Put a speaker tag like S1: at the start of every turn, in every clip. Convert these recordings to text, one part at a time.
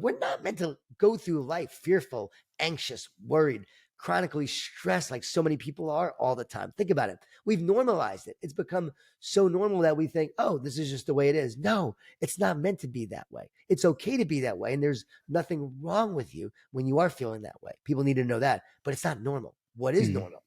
S1: We're not meant to go through life fearful, anxious, worried, chronically stressed like so many people are all the time. Think about it. We've normalized it. It's become so normal that we think, oh, this is just the way it is. No, it's not meant to be that way. It's okay to be that way. And there's nothing wrong with you when you are feeling that way. People need to know that, but it's not normal. What is normal?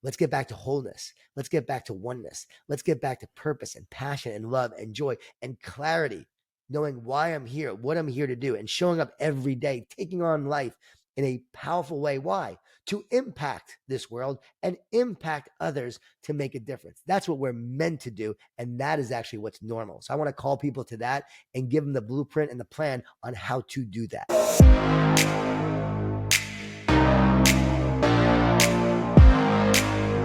S1: Let's get back to wholeness. Let's get back to oneness. Let's get back to purpose and passion and love and joy and clarity, knowing why I'm here, what I'm here to do, and showing up every day, taking on life in a powerful way. Why? To impact this world and impact others to make a difference. That's what we're meant to do. And that is actually what's normal. So I want to call people to that and give them the blueprint and the plan on how to do that.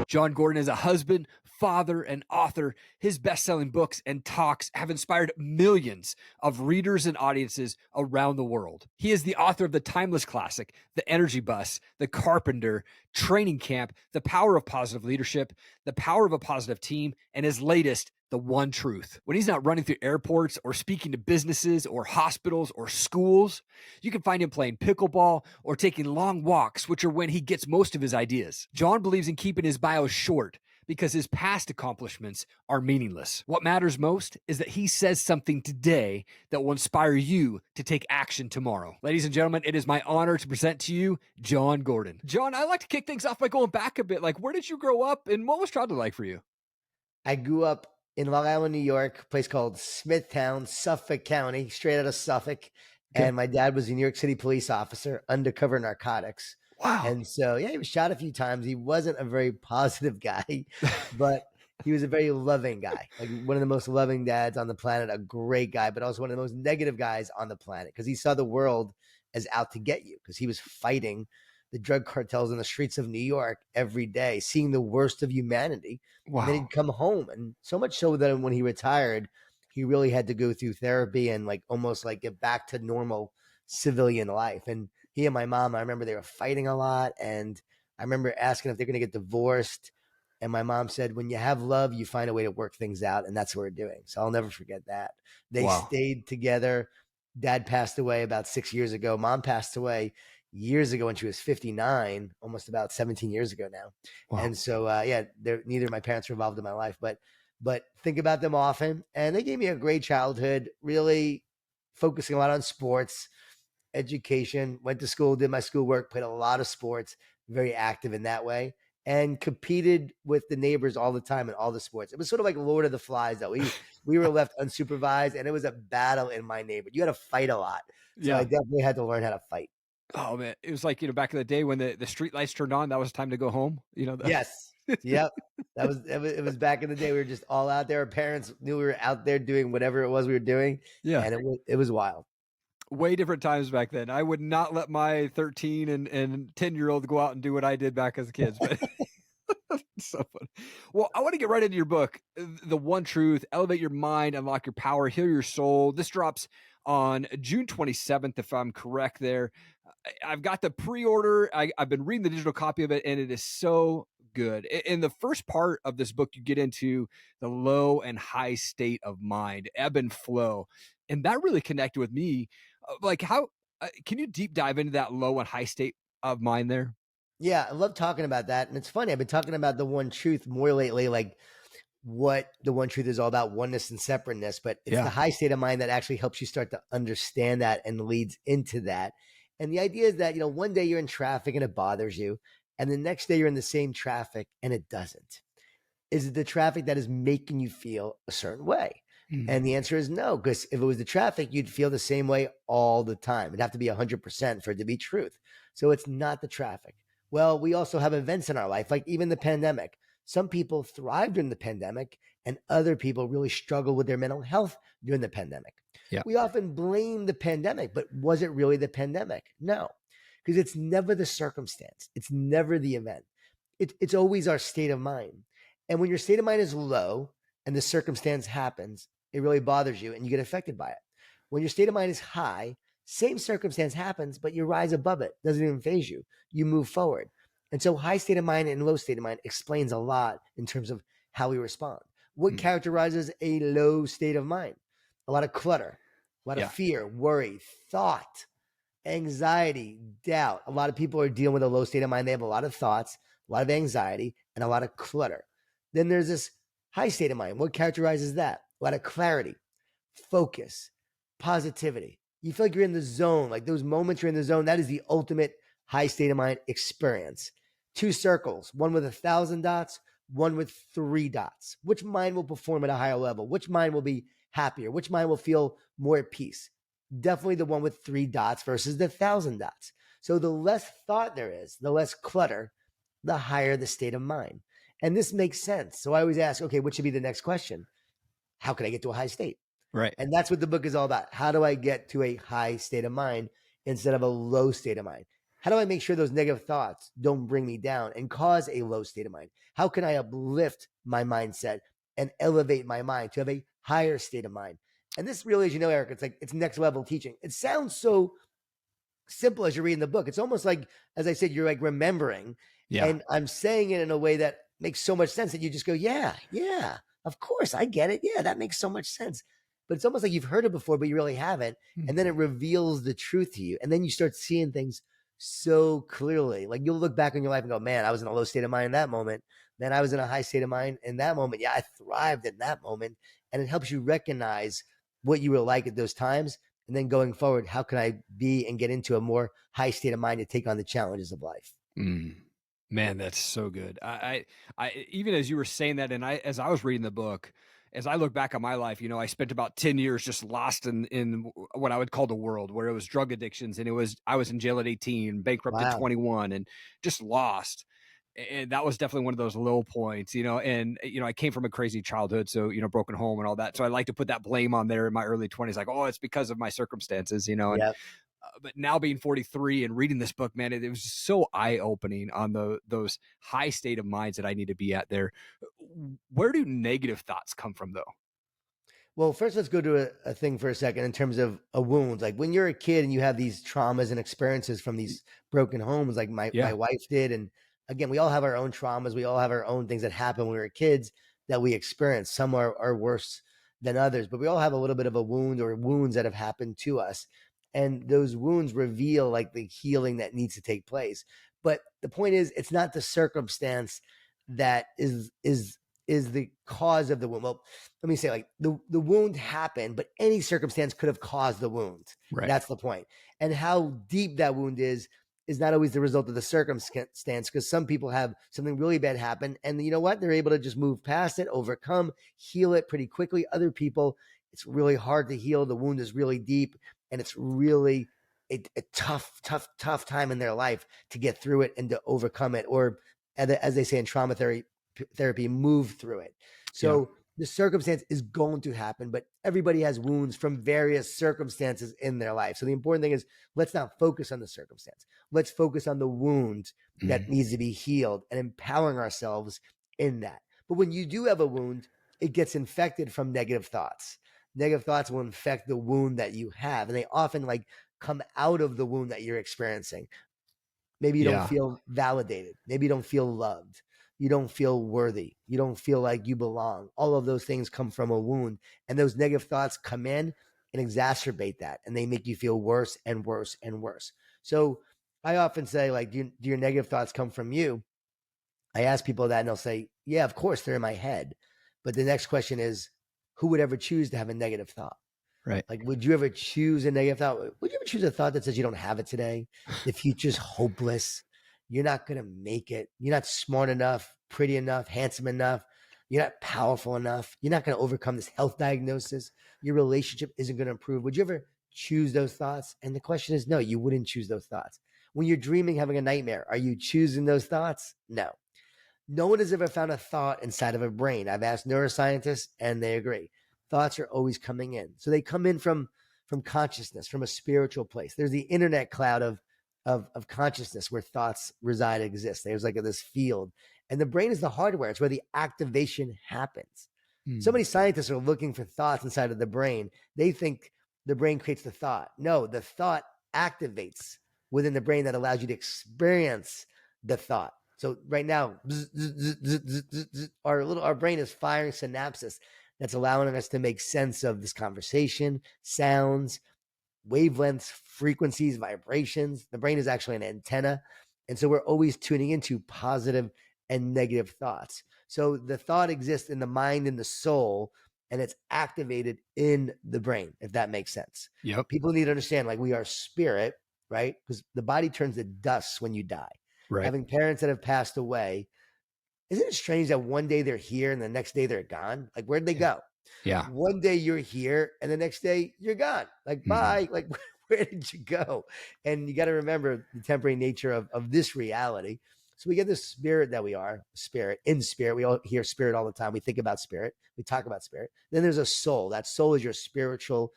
S2: Jon Gordon is a husband, father, and author. His best-selling books and talks have inspired millions of readers and audiences around the world. He is the author of the timeless classic, The Energy Bus, The Carpenter, Training Camp, The Power of Positive Leadership, The Power of a Positive Team, and his latest, The One Truth. When he's not running through airports or speaking to businesses or hospitals or schools, you can find him playing pickleball or taking long walks, which are when he gets most of his ideas. Jon believes in keeping his bio short because his past accomplishments are meaningless. What matters most is that he says something today that will inspire you to take action tomorrow. Ladies and gentlemen, it is my honor to present to you Jon Gordon. Jon, I like to kick things off by going back a bit. Like, where did you grow up and what was childhood like for you?
S1: I grew up in Long Island, New York, a place called Smithtown, Suffolk County, straight out of Suffolk. Okay. And my dad was a New York City police officer, undercover narcotics.
S2: Wow.
S1: And so, yeah, he was shot a few times. He wasn't a very positive guy, but he was a very loving guy, like one of the most loving dads on the planet, a great guy, but also one of the most negative guys on the planet because he saw the world as out to get you because he was fighting the drug cartels in the streets of New York every day, seeing the worst of humanity. Wow. And then he'd come home. And so much so that when he retired, he really had to go through therapy and like almost like get back to normal civilian life. And he and my mom, I remember they were fighting a lot. And I remember asking if they're going to get divorced. And my mom said, when you have love, you find a way to work things out. And that's what we're doing. So I'll never forget that. They stayed together. Dad passed away about 6 years ago. Mom passed away years ago when she was 59, almost about 17 years ago now. Wow. And so, neither of my parents were involved in my life, but think about them often. And they gave me a great childhood, really focusing a lot on sports, education, went to school, did my schoolwork, played a lot of sports, very active in that way, and competed with the neighbors all the time in all the sports. It was sort of like Lord of the Flies, though. We were left unsupervised, and it was a battle in my neighborhood. You had to fight a lot. So I definitely had to learn how to fight.
S2: Oh man, it was like, back in the day when the street lights turned on, that was time to go home.
S1: Yes. Yep. It was back in the day. We were just all out there. Our parents knew we were out there doing whatever it was we were doing. Yeah. And it was wild.
S2: Way different times back then. I would not let my 13 and 10-year-old go out and do what I did back as kids. But so fun. Well, I want to get right into your book, The One Truth, Elevate Your Mind, Unlock Your Power, Heal Your Soul. This drops on June 27th, if I'm correct there. I've got the pre-order. I've been reading the digital copy of it, and it is so good. In the first part of this book, you get into the low and high state of mind, ebb and flow. And that really connected with me. Like, how can you deep dive into that low and high state of mind there?
S1: Yeah, I love talking about that. And it's funny, I've been talking about the One Truth more lately, like what the One Truth is all about, oneness and separateness. But it's the high state of mind that actually helps you start to understand that and leads into that. And the idea is that, one day you're in traffic and it bothers you. And the next day you're in the same traffic and it doesn't. Is it the traffic that is making you feel a certain way? Mm-hmm. And the answer is no, because if it was the traffic, you'd feel the same way all the time. It'd have to be 100% for it to be truth. So it's not the traffic. Well, we also have events in our life, like even the pandemic. Some people thrived during the pandemic and other people really struggle with their mental health during the pandemic. Yeah. We often blame the pandemic, but was it really the pandemic? No, because it's never the circumstance. It's never the event. It's always our state of mind. And when your state of mind is low and the circumstance happens, it really bothers you and you get affected by it. When your state of mind is high, same circumstance happens, but you rise above it. Doesn't even faze you. You move forward. And so high state of mind and low state of mind explains a lot in terms of how we respond. What characterizes a low state of mind? A lot of clutter, a lot of fear, worry, thought, anxiety, doubt. A lot of people are dealing with a low state of mind. They have a lot of thoughts, a lot of anxiety, and a lot of clutter. Then there's this high state of mind. What characterizes that? A lot of clarity, focus, positivity. You feel like you're in the zone, like those moments you're in the zone. That is the ultimate high state of mind experience. Two circles, one with 1,000 dots, one with 3 dots. Which mind will perform at a higher level? Which mind will be happier? Which mind will feel more at peace? Definitely the one with 3 dots versus the 1,000 dots. So the less thought there is, the less clutter, the higher the state of mind. And this makes sense. So I always ask, okay, what should be the next question? How can I get to a high state?
S2: Right.
S1: And that's what the book is all about. How do I get to a high state of mind instead of a low state of mind? How do I make sure those negative thoughts don't bring me down and cause a low state of mind? How can I uplift my mindset and elevate my mind to have a higher state of mind? And this really, as you know, Erik, it's like it's next level teaching. It sounds so simple as you're reading the book. It's almost like, as I said, you're like remembering.
S2: Yeah.
S1: And I'm saying it in a way that makes so much sense that you just go, yeah, of course, I get it. Yeah, that makes so much sense. But it's almost like you've heard it before, but you really haven't. And then it reveals the truth to you. And then you start seeing things so clearly. Like you'll look back on your life and go, man, I was in a low state of mind in that moment. Then I was in a high state of mind in that moment. Yeah, I thrived in that moment. And it helps you recognize what you were like at those times. And then going forward, how can I be and get into a more high state of mind to take on the challenges of life?
S2: Man, that's so good. I even as you were saying that, and as I was reading the book, as I look back on my life, I spent about 10 years just lost in what I would call the world, where it was drug addictions, and I was in jail at 18, bankrupt at
S1: Wow.
S2: 21, and just lost. And that was definitely one of those low points, and I came from a crazy childhood, so broken home and all that. So I like to put that blame on there in my early 20s, like, oh, it's because of my circumstances, and
S1: Yep.
S2: but now being 43 and reading this book, man, it was just so eye-opening on those high state of minds that I need to be at there. Where do negative thoughts come from, though?
S1: Well, first, let's go to a thing for a second in terms of a wound. Like when you're a kid and you have these traumas and experiences from these broken homes, like my wife did. And again, we all have our own traumas. We all have our own things that happen when we were kids that we experience. Some are worse than others, but we all have a little bit of a wound or wounds that have happened to us. And those wounds reveal like the healing that needs to take place. But the point is, it's not the circumstance that is the cause of the wound. Well, let me say, like the wound happened, but any circumstance could have caused the wound.
S2: Right.
S1: That's the point. And how deep that wound is not always the result of the circumstance, because some people have something really bad happen, and you know what? They're able to just move past it, overcome, heal it pretty quickly. Other people, it's really hard to heal. The wound is really deep, and it's really a tough time in their life to get through it and to overcome it, or as they say in trauma therapy, move through it. So the circumstance is going to happen, but everybody has wounds from various circumstances in their life. So the important thing is, let's not focus on the circumstance. Let's focus on the wound that needs to be healed and empowering ourselves in that. But when you do have a wound, it gets infected from negative thoughts. Negative thoughts will infect the wound that you have, and they often like come out of the wound that you're experiencing. Maybe you don't feel validated. Maybe you don't feel loved. You don't feel worthy. You don't feel like you belong. All of those things come from a wound. And those negative thoughts come in and exacerbate that. And they make you feel worse and worse and worse. So I often say, like, do your negative thoughts come from you? I ask people that and they'll say, yeah, of course, they're in my head. But the next question is, who would ever choose to have a negative thought?
S2: Right.
S1: Like, would you ever choose a negative thought? Would you ever choose a thought that says you don't have it today? The future's hopeless. You're not going to make it. You're not smart enough, pretty enough, handsome enough. You're not powerful enough. You're not going to overcome this health diagnosis. Your relationship isn't going to improve. Would you ever choose those thoughts? And the question is, no, you wouldn't choose those thoughts. When you're dreaming, having a nightmare, are you choosing those thoughts? No. No one has ever found a thought inside of a brain. I've asked neuroscientists and they agree. Thoughts are always coming in. So they come in from consciousness, from a spiritual place. There's the internet cloud of consciousness where thoughts reside, exist. There's like this field. And the brain is the hardware. It's where the activation happens. So many scientists are looking for thoughts inside of the brain. They think the brain creates the thought. No, the thought activates within the brain that allows you to experience the thought. So right now, our brain is firing synapses that's allowing us to make sense of this conversation, sounds, wavelengths, frequencies, vibrations. The brain is actually an antenna. And so we're always tuning into positive and negative thoughts. So the thought exists in the mind and the soul, and it's activated in the brain, if that makes sense.
S2: Yep.
S1: People need to understand, like, we are spirit, right? Because the body turns to dust when you die.
S2: Right.
S1: Having parents that have passed away, isn't it strange that one day they're here and the next day they're gone? Like, where'd they go?
S2: Yeah.
S1: One day you're here and the next day you're gone. Like, bye. Like, where did you go? And you got to remember the temporary nature of this reality. So we get this spirit that we are, spirit, in spirit. We all hear spirit all the time. We think about spirit. We talk about spirit. Then there's a soul. That soul is your spiritual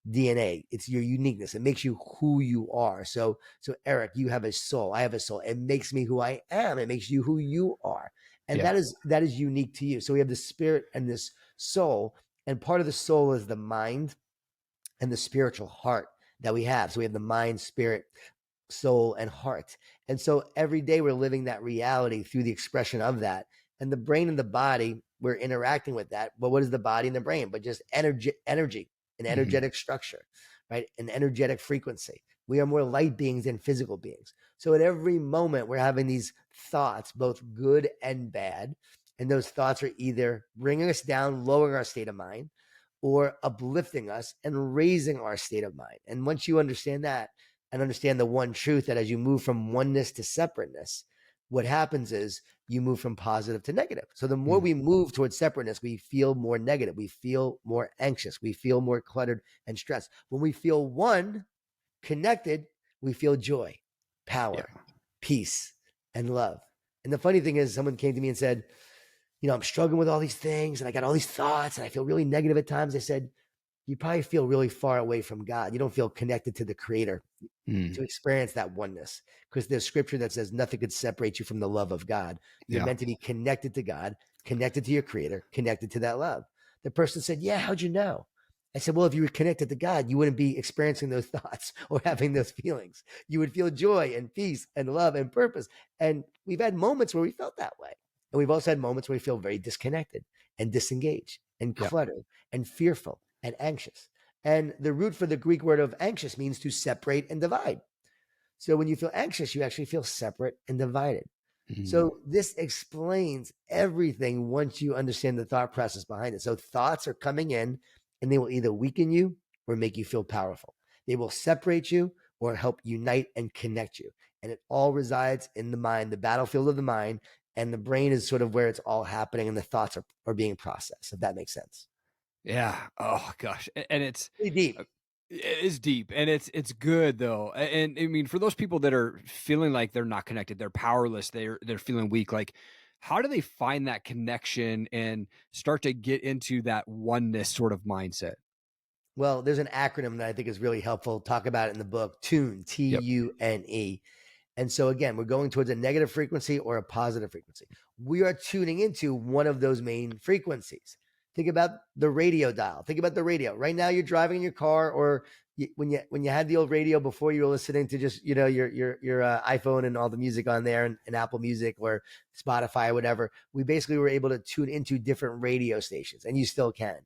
S1: DNA. It's your uniqueness. It makes you who you are. So Erik, you have a soul. I have a soul. It makes me who I am. It makes you who you are. And that is unique to you. So we have the spirit and this soul. And part of the soul is the mind and the spiritual heart that we have. So we have the mind, spirit, soul, and heart. And so every day we're living that reality through the expression of that. And the brain and the body, we're interacting with that. But what is the body and the brain? But just energy, an energetic structure, right? An energetic frequency. We are more light beings than physical beings. So at every moment, we're having these thoughts, both good and bad. And those thoughts are either bringing us down, lowering our state of mind, or uplifting us and raising our state of mind. And once you understand that and understand the one truth, that as you move from oneness to separateness, what happens is you move from positive to negative. So the more we move towards separateness, we feel more negative. We feel more anxious. We feel more cluttered and stressed. When we feel one, connected, we feel joy, power, peace, and love. And the funny thing is, someone came to me and said, I'm struggling with all these things and I got all these thoughts and I feel really negative at times. I said, you probably feel really far away from God. You don't feel connected to the creator to experience that oneness, because there's scripture that says nothing could separate you from the love of God. You're meant to be connected to God, connected to your creator, connected to that love. The person said, yeah, how'd you know? I said, well, if you were connected to God, you wouldn't be experiencing those thoughts or having those feelings. You would feel joy and peace and love and purpose. And we've had moments where we felt that way. And we've also had moments where we feel very disconnected and disengaged and cluttered and fearful and anxious. And the root for the Greek word of anxious means to separate and divide. So when you feel anxious, you actually feel separate and divided. So this explains everything once you understand the thought process behind it. So thoughts are coming in and they will either weaken you or make you feel powerful. They will separate you or help unite and connect you. And it all resides in the mind, the battlefield of the mind, and the brain is sort of where it's all happening and the thoughts are being processed, if that makes sense.
S2: Yeah. Oh gosh. And it's
S1: pretty deep.
S2: It is deep, and it's good though. And I mean, for those people that are feeling like they're not connected, they're powerless, they're feeling weak, like how do they find that connection and start to get into that oneness sort of mindset?
S1: Well, there's an acronym that I think is really helpful. Talk about it in the book, T.U.N.E, T-U-N-E. And so again, we're going towards a negative frequency or a positive frequency. We are tuning into one of those main frequencies. Think about the radio dial. Think about the radio. Right now, you're driving in your car, or when you had the old radio before, you were listening to just your iPhone and all the music on there, and Apple Music or Spotify or whatever. We basically were able to tune into different radio stations, and you still can.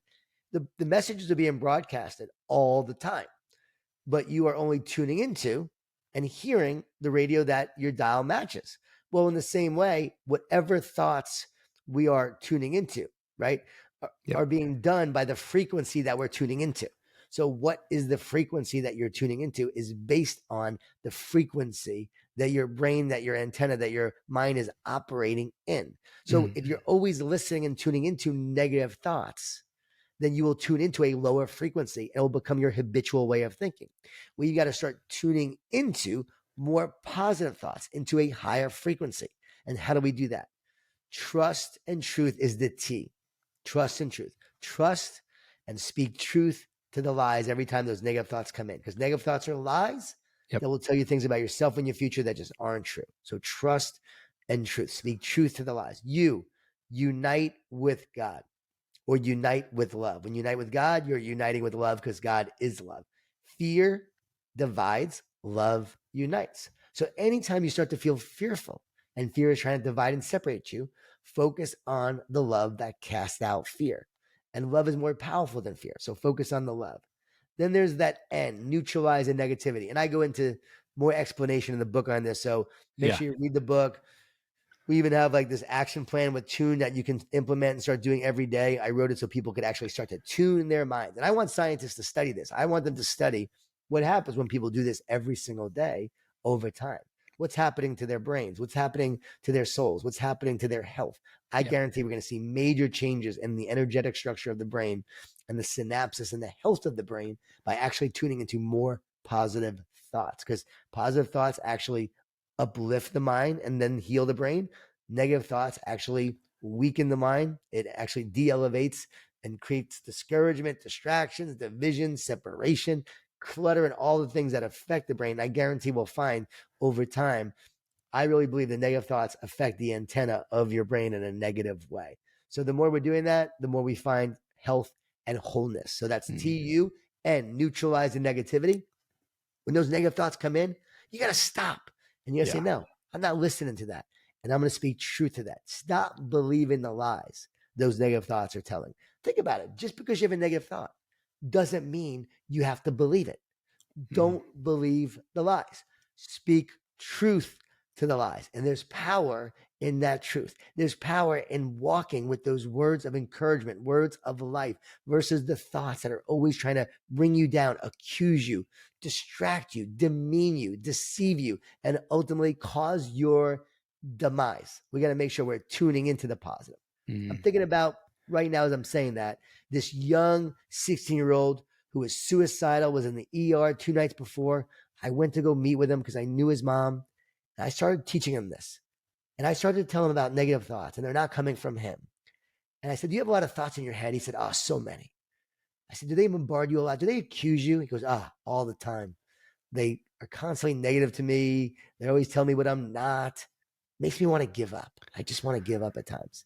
S1: The messages are being broadcasted all the time, but you are only tuning into and hearing the radio that your dial matches. Well, in the same way, whatever thoughts we are tuning into, right, are being done by the frequency that we're tuning into. So what is the frequency that you're tuning into is based on the frequency that your brain, that your antenna, that your mind is operating in. So if you're always listening and tuning into negative thoughts, then you will tune into a lower frequency. It will become your habitual way of thinking. Well, you got to start tuning into more positive thoughts, into a higher frequency. And how do we do that? Trust and truth is the T. Trust and truth. Trust and speak truth to the lies every time those negative thoughts come in, because negative thoughts are lies that will tell you things about yourself and your future that just aren't true. So trust and truth. Speak truth to the lies. You unite with God, or unite with love. When you unite with God, you're uniting with love because God is love. Fear divides, love unites. So anytime you start to feel fearful and fear is trying to divide and separate you, focus on the love that casts out fear. And love is more powerful than fear. So focus on the love. Then there's that N, neutralize the negativity. And I go into more explanation in the book on this. So make sure you read the book. We even have like this action plan with T.U.N.E that you can implement and start doing every day. I wrote it so people could actually start to tune their mind. And I want scientists to study this. I want them to study what happens when people do this every single day over time. What's happening to their brains? What's happening to their souls? What's happening to their health? I guarantee we're going to see major changes in the energetic structure of the brain and the synapses and the health of the brain by actually tuning into more positive thoughts, because positive thoughts actually uplift the mind and then heal the brain. Negative thoughts actually weaken the mind. It actually de-elevates and creates discouragement, distractions, division, separation, clutter, and all the things that affect the brain. I guarantee we'll find over time, I really believe the negative thoughts affect the antenna of your brain in a negative way. So the more we're doing that, the more we find health and wholeness. So that's T-U-N, neutralize the negativity. When those negative thoughts come in, you got to stop. And you got to say, no, I'm not listening to that. And I'm going to speak truth to that. Stop believing the lies those negative thoughts are telling. Think about it. Just because you have a negative thought doesn't mean you have to believe it. Don't believe the lies. Speak truth to the lies. And there's power in that truth. There's power in walking with those words of encouragement, words of life, versus the thoughts that are always trying to bring you down, accuse you, distract you, demean you, deceive you, and ultimately cause your demise. We got to make sure we're tuning into the positive. I'm thinking about right now, as I'm saying that, this young 16-year-old who was suicidal, was in the ER 2 nights before. I went to go meet with him because I knew his mom. And I started teaching him this. And I started to tell him about negative thoughts, and they're not coming from him. And I said, do you have a lot of thoughts in your head? He said, oh, so many. I said, do they bombard you a lot? Do they accuse you? He goes, all the time. They are constantly negative to me. They always tell me what I'm not. Makes me want to give up. I just want to give up at times.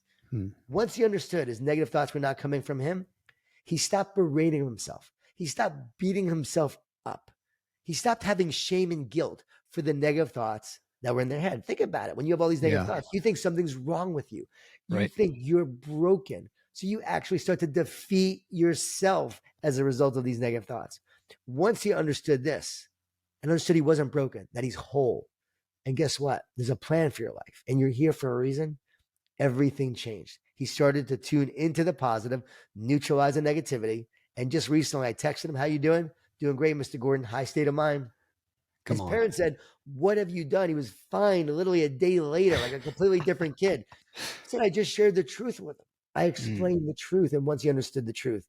S1: Once he understood his negative thoughts were not coming from him, he stopped berating himself. He stopped beating himself up. He stopped having shame and guilt for the negative thoughts that were in their head. Think about it. When you have all these negative thoughts, you think something's wrong with you. You think you're broken. So you actually start to defeat yourself as a result of these negative thoughts. Once he understood this and understood he wasn't broken, that he's whole. And guess what? There's a plan for your life and you're here for a reason. Everything changed. He started to tune into the positive, neutralize the negativity. And just recently I texted him, how you doing? Doing great, Mr. Gordon. High state of mind. His parents said, what have you done? He was fine literally a day later, like a completely different kid. He said, I just shared the truth with him. I explained the truth. And once he understood the truth,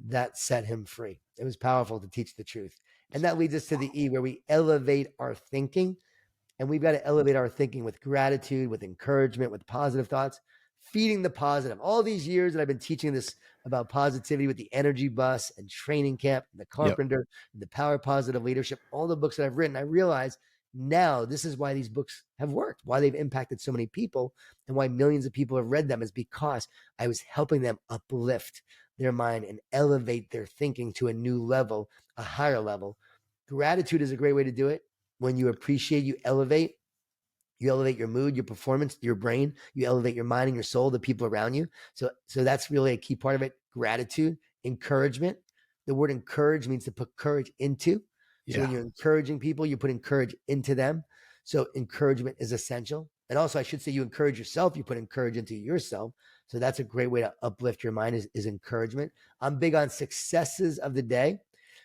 S1: that set him free. It was powerful to teach the truth. And that leads us to the E, where we elevate our thinking. And we've got to elevate our thinking with gratitude, with encouragement, with positive thoughts, feeding the positive. All these years that I've been teaching this about positivity with the Energy Bus and Training Camp, and the Carpenter, and the Power of Positive Leadership, all the books that I've written, I realize now this is why these books have worked, why they've impacted so many people, and why millions of people have read them, is because I was helping them uplift their mind and elevate their thinking to a new level, a higher level. Gratitude is a great way to do it. When you appreciate, you elevate your mood, your performance, your brain, you elevate your mind and your soul, the people around you. So that's really a key part of it. Gratitude, encouragement. The word encourage means to put courage into. So when you're encouraging people, you're putting courage into them. So encouragement is essential. And also I should say, you encourage yourself, you put courage into yourself. So that's a great way to uplift your mind is encouragement. I'm big on successes of the day.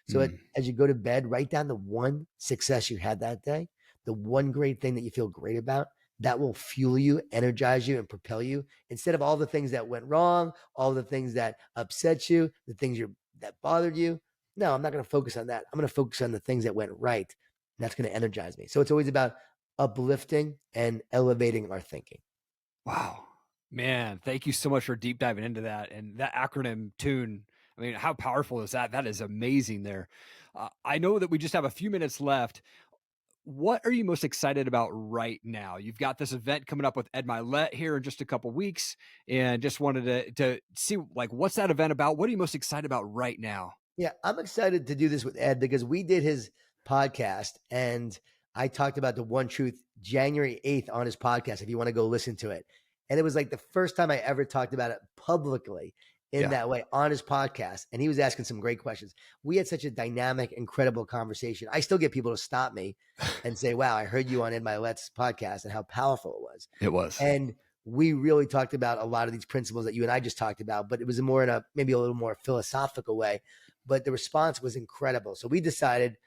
S1: So as you go to bed, write down the one success you had that day, the one great thing that you feel great about. That will fuel you, energize you, and propel you, instead of all the things that went wrong, all the things that upset you, the things that bothered you. No, I'm not going to focus on that. I'm going to focus on the things that went right. And that's going to energize me. So it's always about uplifting and elevating our thinking.
S2: Wow, man. Thank you so much for deep diving into that. And that acronym T.U.N.E, I mean, how powerful is that? That is amazing there. I know that we just have a few minutes left. What are you most excited about right now? You've got this event coming up with Ed Mylett here in just a couple weeks, and just wanted to see, like, what's that event about? What are you most excited about right now?
S1: Yeah, I'm excited to do this with Ed because we did his podcast and I talked about the one truth January 8th on his podcast, if you want to go listen to it. And it was like the first time I ever talked about it publicly in that way on his podcast. And he was asking some great questions. We had such a dynamic, incredible conversation. I still get people to stop me and say, wow, I heard you on Mylett's podcast and how powerful it was.
S2: It was.
S1: And we really talked about a lot of these principles that you and I just talked about, but it was more in a maybe a little more philosophical way. But the response was incredible. So we decided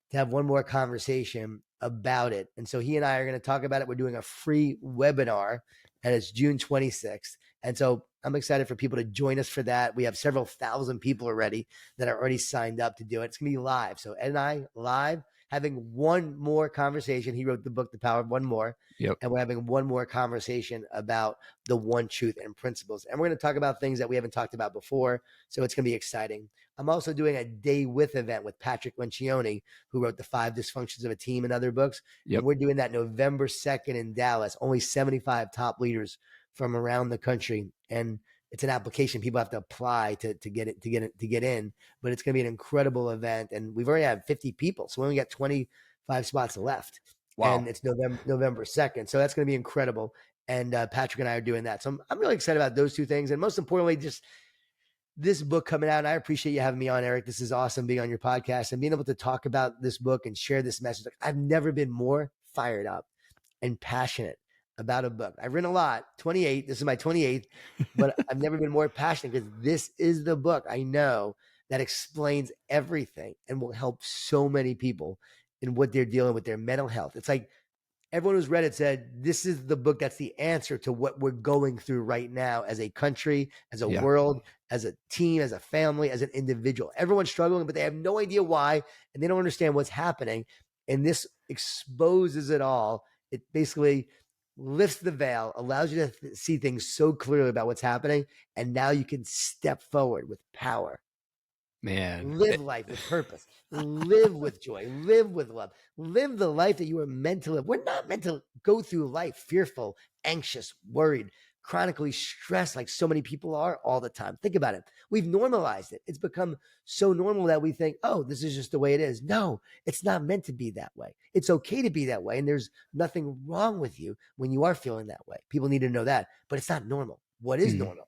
S1: to have one more conversation about it. And so he and I are going to talk about it. We're doing a free webinar, and it's June 26th. And so I'm excited for people to join us for that. We have several thousand people already that are already signed up to do it. It's going to be live. So Ed and I live, having one more conversation. He wrote the book, The Power of One More.
S2: Yep.
S1: And we're having one more conversation about the one truth and principles. And we're going to talk about things that we haven't talked about before. So it's going to be exciting. I'm also doing a day with event with Patrick Lencioni, who wrote The 5 Dysfunctions of a Team and other books.
S2: Yep.
S1: And we're doing that November 2nd in Dallas. Only 75 top leaders from around the country. And it's an application people have to apply to get in, but it's going to be an incredible event. And we've already had 50 people. So we only got 25 spots left.
S2: Wow.
S1: And it's November 2nd. So that's going to be incredible. And Patrick and I are doing that. So I'm really excited about those two things. And most importantly, just this book coming out. And I appreciate you having me on, Erik. This is awesome being on your podcast and being able to talk about this book and share this message. Like, I've never been more fired up and passionate about a book. I've written a lot, 28. This is my 28th, but I've never been more passionate because this is the book I know that explains everything and will help so many people in what they're dealing with, their mental health. It's like everyone who's read it said, this is the book that's the answer to what we're going through right now as a country, as a world, as a team, as a family, as an individual. Everyone's struggling, but they have no idea why, and they don't understand what's happening. And this exposes it all. It basically lifts the veil, allows you to see things so clearly about what's happening. And now you can step forward with power.
S2: Man,
S1: live life with purpose, live with joy, live with love, live the life that you were meant to live. We're not meant to go through life fearful, anxious, worried, chronically stressed like so many people are all the time. Think about it. We've normalized it. It's become so normal that we think, oh, this is just the way it is. No, it's not meant to be that way. It's okay to be that way. And there's nothing wrong with you when you are feeling that way. People need to know that, but it's not normal. What is normal?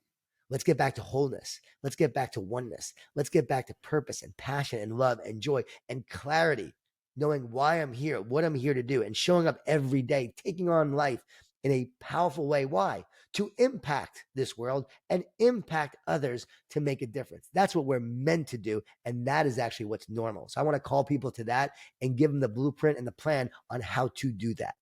S1: Let's get back to wholeness. Let's get back to oneness. Let's get back to purpose and passion and love and joy and clarity, knowing why I'm here, what I'm here to do, and showing up every day, taking on life in a powerful way. Why? To impact this world and impact others to make a difference. That's what we're meant to do. And that is actually what's normal. So I want to call people to that and give them the blueprint and the plan on how to do that.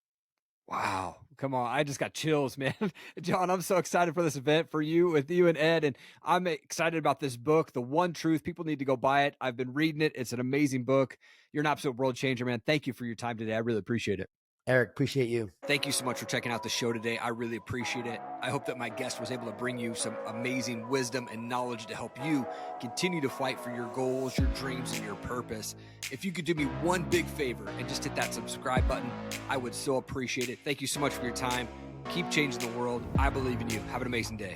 S2: Wow. Come on. I just got chills, man. Jon, I'm so excited for this event for you with you and Ed. And I'm excited about this book, The One Truth. People need to go buy it. I've been reading it. It's an amazing book. You're an absolute world changer, man. Thank you for your time today. I really appreciate it.
S1: Erik, appreciate you.
S2: Thank you so much for checking out the show today. I really appreciate it. I hope that my guest was able to bring you some amazing wisdom and knowledge to help you continue to fight for your goals, your dreams, and your purpose. If you could do me one big favor and just hit that subscribe button, I would so appreciate it. Thank you so much for your time. Keep changing the world. I believe in you. Have an amazing day.